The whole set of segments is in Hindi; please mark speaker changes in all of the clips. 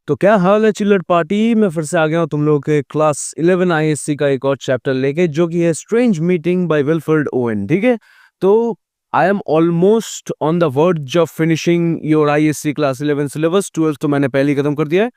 Speaker 1: तो क्या हाल है चिल्लर पार्टी। मैं फिर से आ गया हूँ तुम लोग के क्लास 11 आईएससी का एक और चैप्टर लेके, जो कि है strange meeting by Wilfred Owen. ठीक है, तो I am almost on the verge of finishing your ISC class 11 syllabus. 12 तो मैंने पहले ही खत्म कर दिया है।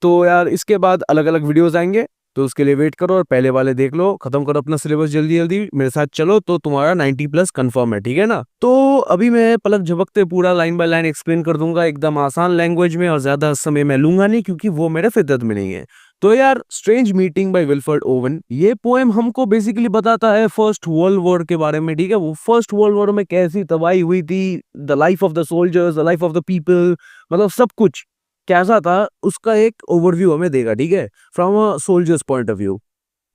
Speaker 1: तो यार इसके बाद अलग अलग वीडियोस आएंगे, तो उसके लिए वेट करो और पहले वाले देख लो, खत्म करो अपना सिलेबस जल्दी जल्दी, मेरे साथ चलो तो तुम्हारा 90+ कंफर्म है। ठीक है ना। तो अभी मैं पलक झपकते पूरा लाइन बाय लाइन एक्सप्लेन कर दूंगा एकदम आसान लैंग्वेज में, और ज्यादा समय मैं लूंगा नहीं क्योंकि वो मेरे फितरत में नहीं है। तो यार strange meeting by Wilfred Owen, ये पोएम हमको बेसिकली बताता है फर्स्ट वर्ल्ड वॉर के बारे में। ठीक है, वो फर्स्ट वर्ल्ड वॉर में कैसी तबाही हुई थी, the life of the soldiers, the life of the people, मतलब सब कुछ कैसा था उसका एक ओवरव्यू हमें देगा। ठीक है, from a soldiers point of view.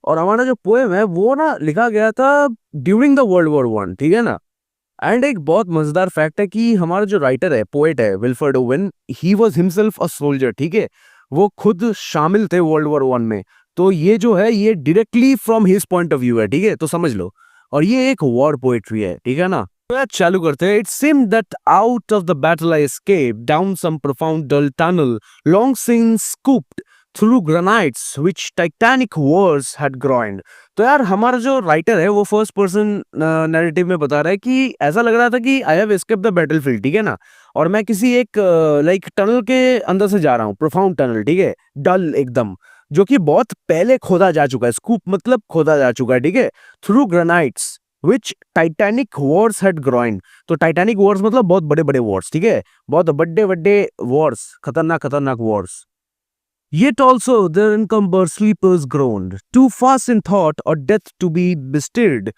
Speaker 1: और हमारा जो पोएम है वो ना लिखा गया था during the world war one. ठीक है ना। एंड एक बहुत मजेदार फैक्ट है कि हमारा जो राइटर है, पोएट है Wilfred Owen, he was himself a soldier. ठीक है, वो खुद शामिल थे वर्ल्ड वॉर वन में। तो ये जो है ये directly from his point of view है। ठीक है, तो समझ लो। और ये एक वॉर पोएट्री है। ठीक है ना। तो यार चालू करते हैं। It seemed that out of the battle I escaped down some profound dull tunnel long since scooped through granites which titanic wars had groined। तो यार हमारा जो राइटर है वो फर्स्ट पर्सन नैरेटिव में बता रहा है कि ऐसा लग रहा था कि I have escaped the battlefield. ठीक है ना। और मैं किसी एक लाइक टनल के अंदर से जा रहा हूँ, प्रोफाउंड टनल। ठीक है, डल एकदम, जो कि बहुत पहले खोदा जा चुका है। स्कूप मतलब खोदा जा चुका है। ठीक है, through granites which titanic wars had ground. तो टाइटैनिक वॉर्स मतलब बहुत बड़े बड़े वॉर्स। ठीक है, बहुत बड़े बड़े वॉर्स, खतरनाक खतरनाक Wars. Yet also their encumbered sleepers groaned, too fast in thought or death to be bestirred.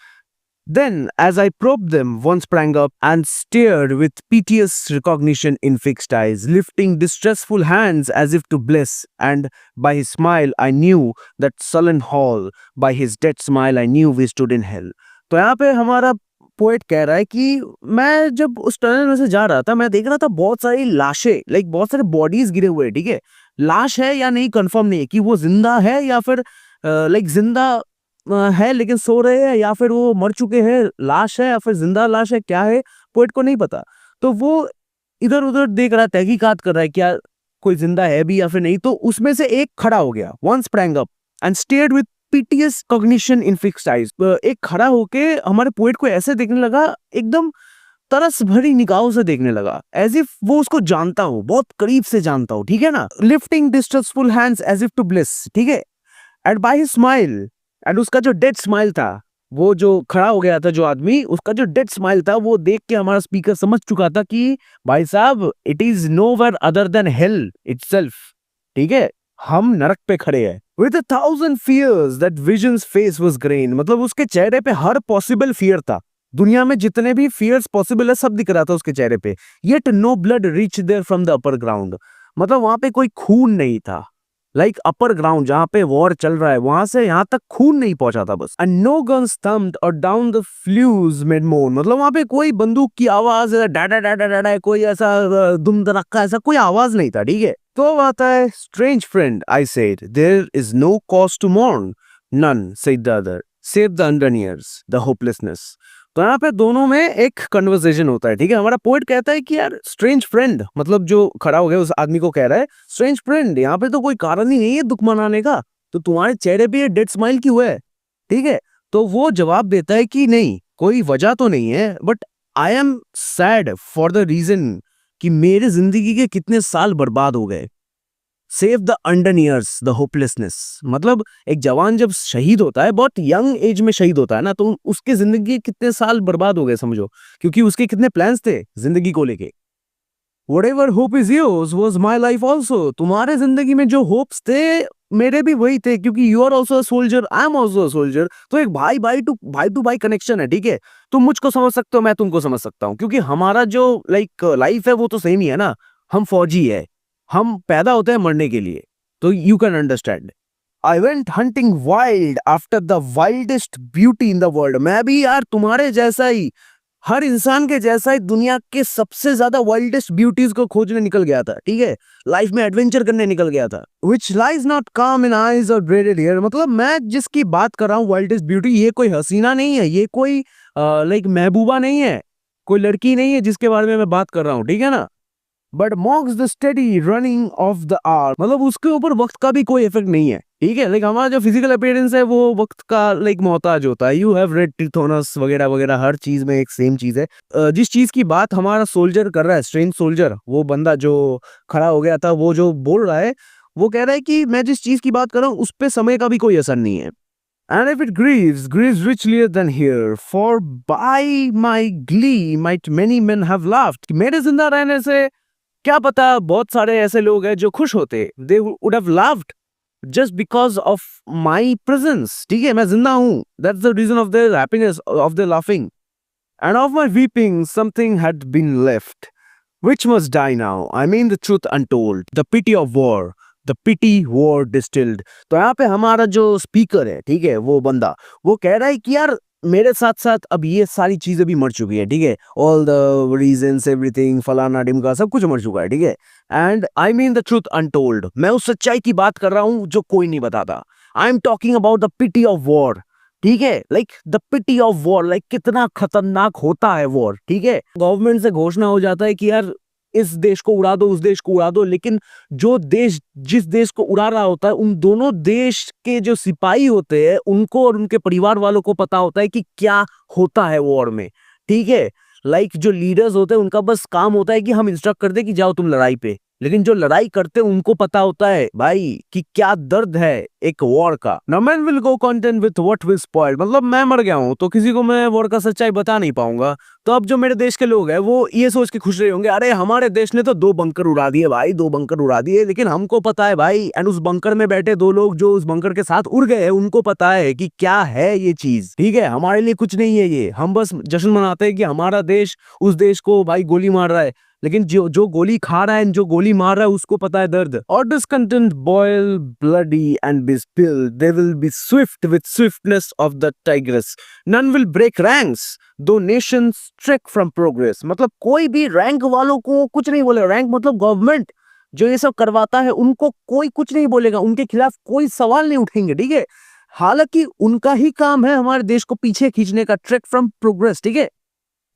Speaker 1: Then, as I probed them, one sprang up and stared with piteous recognition in fixed eyes, lifting distressful hands as if to bless, and by his smile I knew that sullen hall, by his dead smile I knew we stood in hell। तो यहाँ पे हमारा पोएट कह रहा है कि मैं जब उस टनल में से जा रहा था, मैं देख रहा था बहुत सारी लाशें, लाइक बहुत सारे बॉडीज गिरे हुए हैं। ठीक है, लाश है या नहीं कंफर्म नहीं है कि वो जिंदा है या फिर लाइक जिंदा है लेकिन सो रहे हैं, या फिर वो मर चुके हैं, लाश है या फिर जिंदा लाश है, क्या है पोएट को नहीं पता। तो वो इधर उधर देख रहा है, तहकीकात कर रहा है क्या कोई जिंदा है भी या फिर नहीं। तो उसमें से एक खड़ा हो गया, one sprang up and stared with PTS cognition in fixed eyes. एक खड़ा होके हमारे पोएट को ऐसे देखने लगा, एकदम तरस भरी निगाहों से देखने लगा, एज इफ वो उसको जानता हो, बहुत करीब से जानता हो। ठीक है ना। Lifting distressful hands as if to bless. ठीक है, and by his smile, and उसका जो डेड स्माइल था, वो जो खड़ा हो गया था जो आदमी, उसका जो डेड स्माइल था वो देख के हमारा स्पीकर समझ चुका था कि भाई साहब it is nowhere other than hello itself. ठीक है, हम नरक पे खड़े हैं। With 1,000 fears that vision's face was green, मतलब उसके चेहरे पे हर पॉसिबल फियर था। दुनिया में जितने भी फियर्स पॉसिबल है सब दिख रहा था उसके चेहरे पे। Yet no blood reached there from the upper ground, मतलब वहां पे कोई खून नहीं था। लाइक अपर ग्राउंड जहां पे वॉर चल रहा है, वहां से यहाँ तक खून नहीं पहुंचा था बस। And no guns thumped or down the flues made moan, मतलब वहां पे कोई बंदूक की आवाज, डा डा डा डा डा, कोई ऐसा दुम दड़क्का ऐसा कोई आवाज नहीं था। ठीक है, तो अब आता है strange friend I said there is no cause to mourn, none said the other save the undone years the hopelessness. तो यहाँ पे दोनों में एक कन्वर्सेशन होता है। ठीक है, हमारा पोएट कहता है कि यार स्ट्रेंज फ्रेंड, मतलब जो खड़ा हो गया उस आदमी को कह रहा है स्ट्रेंज फ्रेंड, यहाँ पे तो कोई कारण ही नहीं है दुख मनाने का, तो तुम्हारे चेहरे पे ये डेड स्माइल क्यों है। ठीक है, तो वो जवाब देता है कि नहीं कोई वजह तो नहीं है, but I am sad for the reason कि मेरे जिंदगी के कितने साल बर्बाद हो गए। Save the undone years the hopelessness, मतलब एक जवान जब शहीद होता है, बहुत यंग एज में शहीद होता है ना, तो उसके जिंदगी के कितने साल बर्बाद हो गए समझो, क्योंकि उसके कितने प्लान्स थे जिंदगी को लेके। Whatever hope is yours was my life also, तुम्हारे जिंदगी में जो होप्स थे मेरे भी वही थे, क्योंकि you are also soldier, I am also soldier. तो एक भाई टू भाई कनेक्शन है। ठीक है, तुम मुझको समझ सकते हो, मैं तुमको समझ सकता हूँ, क्योंकि हमारा जो लाइक लाइफ है वो तो सेम ही है ना। हम फौजी है, हम पैदा होते हैं मरने के लिए, तो you can understand. I went hunting wild after the wildest beauty in the world, मैं भी यार तुम्हारे जैसा ही, हर इंसान के जैसा ही दुनिया के सबसे ज्यादा वाइल्डेस्ट ब्यूटीज को खोजने निकल गया था। ठीक है, लाइफ में एडवेंचर करने निकल गया था। विच लाइज नॉट काम इन आईज और ब्रेडेड हेयर, मतलब मैं जिसकी बात कर रहा हूँ वाइल्डेस्ट ब्यूटी, ये कोई हसीना नहीं है, ये कोई लाइक महबूबा नहीं है, कोई लड़की नहीं है जिसके बारे में मैं बात कर रहा हूँ। ठीक है ना, but mocks the steady running of the hour, मतलब उसके ऊपर वक्त का भी कोई इफेक्ट नहीं है, ठीक है। लाइक हमारा जो फिजिकल अपीयरेंस है वो वक्त का लाइक मोहताज होता है। यू हैव रेड टिथोनस वगैरह वगैरह, हर चीज में एक सेम चीज है। जिस चीज की बात हमारा सोल्जर कर रहा है, स्ट्रेंज सोल्जर, वो बंदा जो खड़ा हो गया था, वो जो बोल रहा है, वो कह रहा है कि मैं जिस चीज की बात कर रहा हूँ उस पे समय का भी कोई असर नहीं है। And if it grieves richlier than here, for by my glee might many men have laughed। मेरे जिंदा रहने से क्या पता बहुत सारे ऐसे लोग हैं जो खुश होते, they would have laughed just because of my presence, ठीक है, मैं जिंदा हूँ, that's the reason of their happiness, of their laughing। And of my weeping something had been left, which must die now, I mean the truth untold, the pity of war, the pity war distilled. तो यहाँ पे हमारा जो स्पीकर है, ठीक है, वो बंदा वो कह रहा है कि यार मेरे साथ साथ अब ये सारी चीजें भी मर चुकी है, ठीक है, ऑल द रीजंस एवरीथिंग फलाना डिमका सब कुछ मर चुका है, ठीक है। And I mean the truth untold, मैं उस सच्चाई की बात कर रहा हूँ जो कोई नहीं बताता। I am talking about the pity of war, ठीक है, like the pity of war, like कितना खतरनाक होता है वॉर, ठीक है। गवर्नमेंट से घोषणा हो जाता है कि यार इस देश को उड़ा दो, उस देश को उड़ा दो, लेकिन जो देश जिस देश को उड़ा रहा होता है उन दोनों देश के जो सिपाही होते हैं उनको और उनके परिवार वालों को पता होता है कि क्या होता है वॉर में, ठीक है। लाइक जो लीडर्स होते हैं उनका बस काम होता है कि हम इंस्ट्रक्ट कर दे कि जाओ तुम लड़ाई पे, लेकिन जो लड़ाई करते हैं उनको पता होता है भाई कि क्या दर्द है एक वॉर का। Now man will go content with what will spoil, मतलब मैं मर गया हूं तो किसी को मैं वॉर का सच्चाई बता नहीं पाऊंगा। तो अब जो मेरे देश के लोग हैं वो ये सोच के खुश रहे होंगे, अरे हमारे देश ने तो 2 बंकर उड़ा दिए भाई, 2 बंकर उड़ा दिए, लेकिन हमको पता है भाई, एंड उस बंकर में बैठे 2 लोग जो उस बंकर के साथ उड़ गए हैं उनको पता है कि क्या है ये चीज, ठीक है। हमारे लिए कुछ नहीं है ये, हम बस जश्न मनाते हैं कि हमारा देश उस देश को भाई गोली मार रहा है, लेकिन जो गोली खा रहा है, जो गोली मार रहा है उसको पता है दर्द। और discontent boil bloody and be spilled, they will be swift with swiftness of the tigress, none will break ranks though nations trek from progress। मतलब कोई भी रैंक वालों को कुछ नहीं बोलेगा, रैंक मतलब गवर्नमेंट जो ये सब करवाता है उनको कोई कुछ नहीं बोलेगा, उनके खिलाफ कोई सवाल नहीं उठेंगे, ठीक है। हालांकि उनका ही काम है हमारे देश को पीछे खींचने का, ट्रेक फ्रॉम प्रोग्रेस, ठीक है,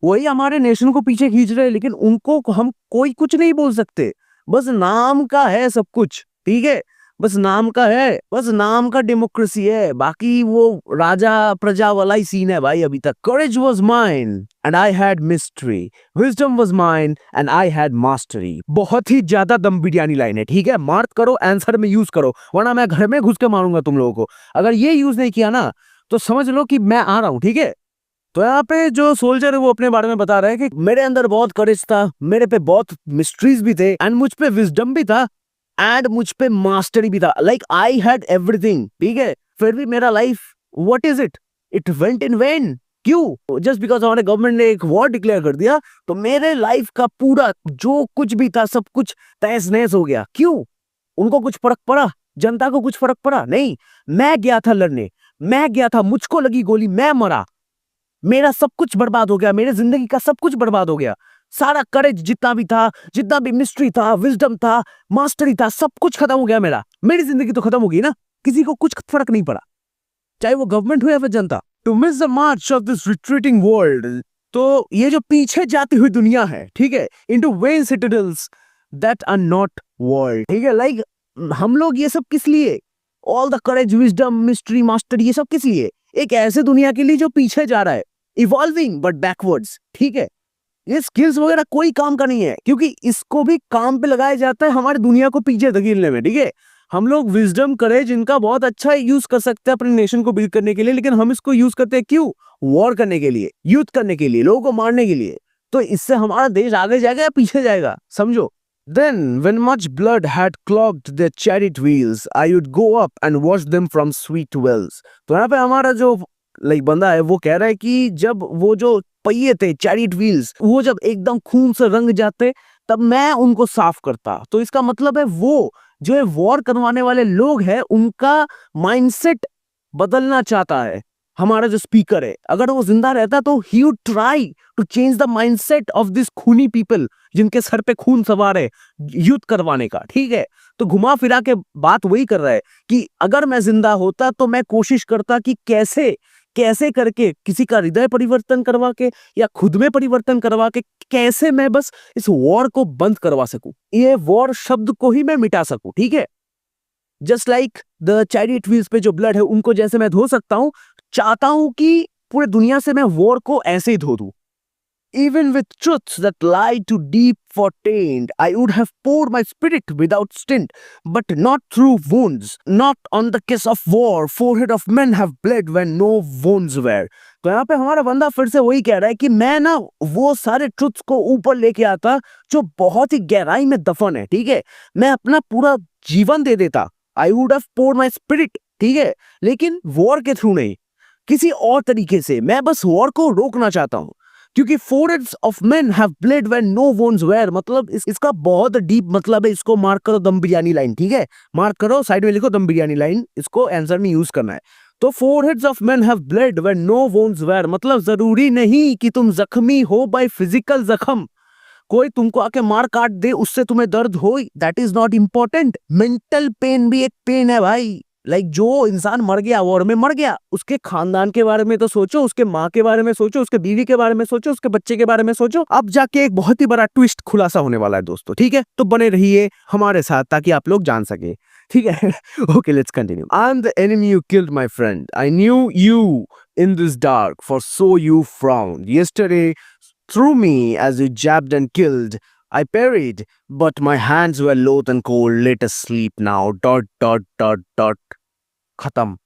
Speaker 1: वही हमारे नेशन को पीछे खींच रहे हैं, लेकिन उनको हम कोई कुछ नहीं बोल सकते, बस नाम का है सब कुछ, ठीक है, बस नाम का है, बस नाम का डेमोक्रेसी है, बाकी वो राजा प्रजा वाला ही सीन है भाई अभी तक। Courage was mine and I had mystery, wisdom was mine and I had mastery. बहुत ही ज्यादा दम बिरयानी लाइन है, ठीक है, मार्क करो, आंसर में यूज करो, वरना मैं घर में घुस के मारूंगा तुम लोगों को। अगर ये यूज नहीं किया ना तो समझ लो कि मैं आ रहा हूं, ठीक है। तो यहाँ पे जो सोल्जर है वो अपने बारे में बता रहा है कि मेरे अंदर बहुत करेज था, मेरे पे बहुत मिस्ट्रीज भी थे, एंड मुझ पे विजडम भी था, एंड मुझ पे मास्टरी भी था, लाइक आई हैड एवरीथिंग, ठीक है। फिर भी मेरा life what is it, it went in when. क्यों? जस्ट बिकॉज हमारे गवर्नमेंट ने एक वॉर डिक्लेयर कर दिया तो मेरे लाइफ का पूरा जो कुछ भी था सब कुछ तहस नहस हो गया। क्यों? उनको कुछ फर्क पड़ा? जनता को कुछ फर्क पड़ा? नहीं। मैं गया था लड़ने, मैं गया था, मुझको लगी गोली, मैं मरा, मेरा सब कुछ बर्बाद हो गया, मेरे जिंदगी का सब कुछ बर्बाद हो गया, सारा करेज जितना भी था, जितना भी मिस्ट्री था, विजडम था, मास्टरी था, सब कुछ खत्म हो गया मेरा। मेरी जिंदगी तो खत्म हो गई ना, किसी को कुछ फर्क नहीं पड़ा, चाहे वो गवर्नमेंट हो या फिर जनता। To miss the march of this retreating world, तो ये जो पीछे जाती हुई दुनिया है, ठीक है, into vain citadels that are not walled, ठीक है, लाइक हम लोग ये सब किस लिए, all the courage wisdom mystery mastery, ये सब किस लिए? एक ऐसे दुनिया के लिए जो पीछे जा रहा है, इवॉल्विंग बट बैकवर्ड्स, ठीक है। ये स्किल्स वगैरह कोई काम का नहीं है, क्योंकि इसको भी काम पे लगाया जाता है हमारी दुनिया को पीछे धकेलने में, ठीक है। हम लोग विजडम करेज इनका बहुत अच्छा यूज कर सकते हैं अपने नेशन को बिल्ड करने के लिए, लेकिन हम इसको यूज करते हैं क्यों? वॉर करने के लिए, युद्ध करने के लिए, लोगों को मारने के लिए। तो इससे हमारा देश आगे जाएगा या पीछे जाएगा, समझो। Then, when much blood had clogged their chariot wheels, I would go up and wash them from sweet wells। तो यहाँ पे हमारा जो बंदा है वो कह रहा है कि जब वो जो पहिए थे चैरिट व्हील्स, वो जब एकदम खून से रंग जाते तब मैं उनको साफ करता। तो इसका मतलब है वो जो है वॉर करवाने वाले लोग हैं उनका माइंडसेट बदलना चाहता है हमारा जो स्पीकर है। अगर वो जिंदा रहता तो he would try to change the mindset of this खूनी पीपल जिनके सर पे खून सवार है, युद्ध करवाने का, ठीक है। तो घुमा फिरा के बात वही कर रहा है कि अगर मैं जिंदा होता तो मैं कोशिश करता कि कैसे कैसे करके किसी का हृदय परिवर्तन करवा के या खुद में परिवर्तन करवा के कैसे मैं बस इस वॉर को बंद करवा सकूं, ये वॉर शब्द को ही मैं मिटा सकूं, ठीक है। Just like the chariot wheels पे जो ब्लड है उनको जैसे मैं धो सकता हूं, चाहता हूं कि पूरे दुनिया से मैं वॉर को ऐसे ही धो दूं। Even with truths that lie too deep for taint, I would have poured my spirit without stint, but not through wounds, not on the kiss of war. Forehead of men have bled when no wounds were. तो यहाँ पे हमारा बंदा फिर से वही कह रहा है कि मैं ना वो सारे ट्रुथ्स को ऊपर लेके आता जो बहुत ही गहराई में दफन है, ठीक है। मैं अपना पूरा जीवन दे देता, I would have poured my spirit, ठीक है, लेकिन वॉर के थ्रू नहीं, किसी और तरीके से। मैं बस वॉर को रोकना चाहता हूं क्योंकि foreheads of men have bled when no wounds were, मतलब इसका बहुत डीप मतलब है। इसको मार्क करो दम बिरयानी लाइन, ठीक है, मार्क करो, साइड में लिखो दम बिरयानी लाइन, इसको आंसर में यूज करना है। तो foreheads of men have bled when no wounds were, मतलब जरूरी नहीं कि तुम जख्मी हो बाय फिजिकल जख्म, कोई तुमको आके मार काट दे उससे तुम्हें दर्द हो, that is not important. Mental pen भी एक पेन है भाई। लाइक जो इंसान मर गया, वॉर में मर गया, उसके खानदान के बारे में तो सोचो, उसके माँ के बारे में सोचो, उसके बीवी के बारे में सोचो, उसके बच्चे के बारे में सोचो। अब जाके एक बहुत ही बड़ा ट्विस्ट खुलासा होने वाला है दोस्तों, ठीक है, तो बने रहिए हमारे साथ ताकि आप लोग जान सके, ठीक है। Okay, let's continue. I am the enemy you killed my friend, I knew you in this dark for so you frowned, yesterday through me as you jabbed and killed, I parried, but my hands were loath and cold. Let us sleep now. Dot dot dot dot. खत्म।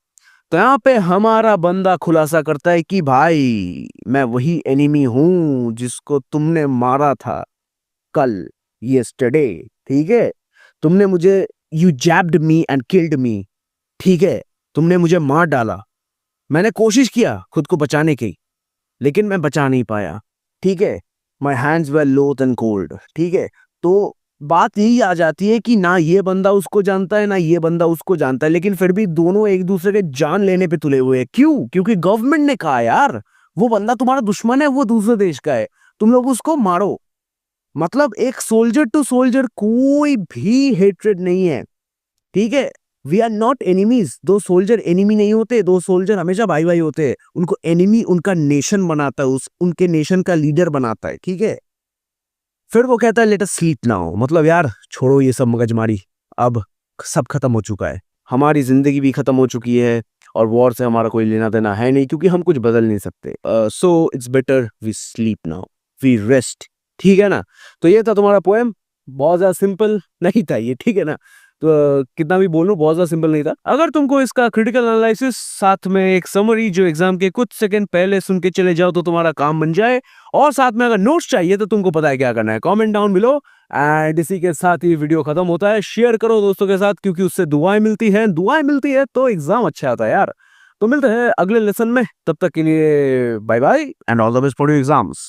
Speaker 1: तो यहाँ पे हमारा बंदा खुलासा करता है कि भाई मैं वही एनिमी हूं जिसको तुमने मारा था कल, yesterday, ठीक है। तुमने मुझे you jabbed me and killed me, ठीक है, तुमने मुझे मार डाला। मैंने कोशिश किया खुद को बचाने की, लेकिन मैं बचा नहीं पाया, ठीक है। माई हैंड्स वर लोथ एंड कोल्ड, ठीक है। तो बात यही आ जाती है कि ना ये बंदा उसको जानता है ना ये बंदा उसको जानता है, लेकिन फिर भी दोनों एक दूसरे के जान लेने पे तुले हुए हैं। क्यों? क्योंकि गवर्नमेंट ने कहा यार वो बंदा तुम्हारा दुश्मन है, वो दूसरे देश का है, तुम लोग उसको मारो। मतलब एक सोल्जर टू सोल्जर कोई भी हेट्रेड नहीं है, ठीक है। We are not enemies. दो सोल्जर एनिमी नहीं होते, दो सोल्जर हमेशा भाई भाई होते हैं। उनको एनिमी उनका नेशन बनाता है, उनके नेशन का लीडर बनाता है, ठीक है। फिर वो कहता है लेट अस स्लीप नाउ, मतलब यार छोड़ो ये सब मगजमारी, अब सब खत्म हो चुका है, हमारी जिंदगी भी खत्म हो चुकी है और वॉर से हमारा कोई लेना देना है नहीं क्योंकि हम कुछ बदल नहीं सकते। So it's better we sleep now, we rest, ठीक है ना। तो ये था तुम्हारा पोएम, बहुत ज्यादा सिंपल नहीं था ये, ठीक है ना। तो कितना भी बोलूं बहुत ज्यादा सिंपल नहीं था। अगर तुमको इसका क्रिटिकल एनालिसिस साथ में एक समरी जो एग्जाम के कुछ सेकंड पहले सुन के चले जाओ तो तुम्हारा काम बन जाए। और साथ में अगर नोट्स चाहिए तो तुमको पता है क्या करना है, कमेंट डाउन बिलो। एंड इसी के साथ ही वीडियो खत्म होता है। शेयर करो दोस्तों के साथ क्योंकि उससे दुआएं मिलती है तो एग्जाम अच्छा आता है यार। तो मिलते हैं अगले लेसन में, तब तक के लिए bye bye and all the best for your exams.